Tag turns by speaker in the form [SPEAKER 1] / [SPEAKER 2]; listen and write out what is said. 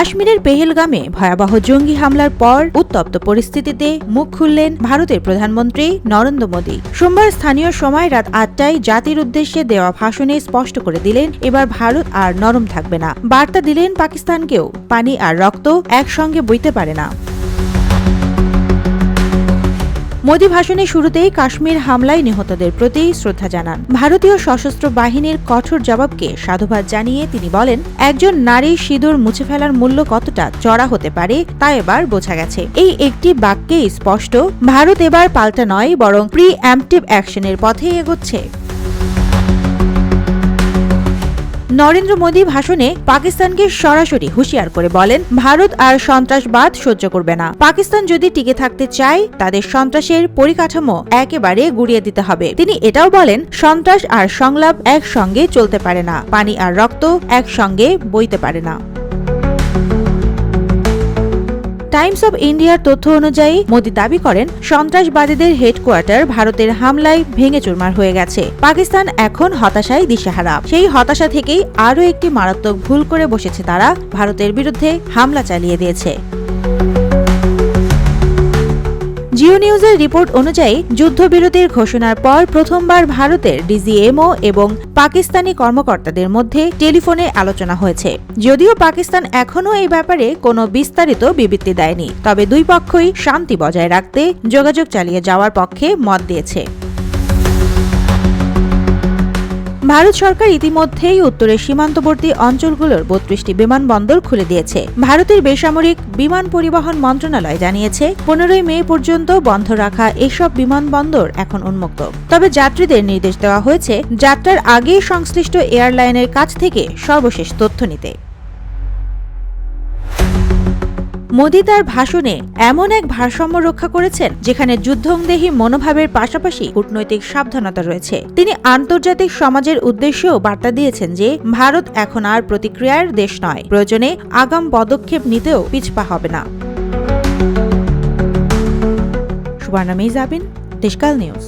[SPEAKER 1] কাশ্মীরের পেহেলগামে ভয়াবহ জঙ্গি হামলার পর উত্তপ্ত পরিস্থিতিতে মুখ খুললেন ভারতের প্রধানমন্ত্রী নরেন্দ্র মোদী। সোমবার স্থানীয় সময় রাত ৮টায় জাতির উদ্দেশ্যে দেওয়া ভাষণে স্পষ্ট করে দিলেন এবার ভারত আর নরম থাকবে না। বার্তা দিলেন পাকিস্তানকেও পানি আর রক্ত একসঙ্গে বইতে পারে না। মোদী ভাষণের শুরুতেই কাশ্মীর হামলায় নিহতদের প্রতি শ্রদ্ধা জানান। ভারতীয় সশস্ত্র বাহিনীর কঠোর জবাবকে সাধুবাদ জানিয়ে তিনি বলেন, একজন নারীর সিঁদুর মুছে ফেলার মূল্য কতটা চড়া হতে পারে তা এবার বোঝা গেছে। এই একটি বাক্যে স্পষ্ট, ভারত এবার পাল্টা নয় বরং প্রি অ্যাম্পটিভ অ্যাকশনের পথেই এগোচ্ছে। নরেন্দ্র মোদী ভাষণে পাকিস্তানকে সরাসরি হুঁশিয়ার করে বলেন, ভারত আর সন্ত্রাসবাদ সহ্য করবে না। পাকিস্তান যদি টিকে থাকতে চায় তাদের সন্ত্রাসের পরিকাঠামো একেবারে গুড়িয়ে দিতে হবে। তিনি এটাও বলেন, সন্ত্রাস আর সংলাপ একসঙ্গে চলতে পারে না, পানি আর রক্ত একসঙ্গে বইতে পারে না। টাইমস অব ইন্ডিয়ার তথ্য অনুযায়ী মোদী দাবি করেন, সন্ত্রাসবাদীদের হেডকোয়ার্টার ভারতের হামলায় ভেঙে চুরমার হয়ে গেছে। পাকিস্তান এখন হতাশায় দিশেহারা। সেই হতাশা থেকেই আরও একটি মারাত্মক ভুল করে বসেছে তারা, ভারতের বিরুদ্ধে হামলা চালিয়ে দিয়েছে। জিও নিউজের রিপোর্ট অনুযায়ী যুদ্ধবিরতির ঘোষণার পর প্রথমবার ভারতের ডিজিএমও এবং পাকিস্তানি কর্মকর্তাদের মধ্যে টেলিফোনে আলোচনা হয়েছে। যদিও পাকিস্তান এখনও এই ব্যাপারে কোনো বিস্তারিত বিবৃতি দেয়নি, তবে দুই পক্ষই শান্তি বজায় রাখতে যোগাযোগ চালিয়ে যাওয়ার পক্ষে মত দিয়েছে। ভারত সরকার ইতিমধ্যেই উত্তরের সীমান্তবর্তী অঞ্চলগুলোর ৩২টি বিমানবন্দর খুলে দিয়েছে। ভারতের বেসামরিক বিমান পরিবহন মন্ত্রণালয় জানিয়েছে, ১৫ মে পর্যন্ত বন্ধ রাখা এসব বিমানবন্দর এখন উন্মুক্ত। তবে যাত্রীদের নির্দেশ দেওয়া হয়েছে যাত্রার আগে সংশ্লিষ্ট এয়ারলাইনের কাছ থেকে সর্বশেষ তথ্য নিতে। মোদী তার ভাষণে এমন এক ভারসাম্য রক্ষা করেছেন যেখানে যুদ্ধংদেহী মনোভাবের পাশাপাশি কূটনৈতিক সাবধানতা রয়েছে। তিনি আন্তর্জাতিক সমাজের উদ্দেশ্যেও বার্তা দিয়েছেন যে ভারত এখন আর প্রতিক্রিয়ার দেশ নয়, প্রয়োজনে আগাম পদক্ষেপ নিতেও পিছপা হবে না। সুবর্ণা মেহজাবিন, দেশকাল নিউজ।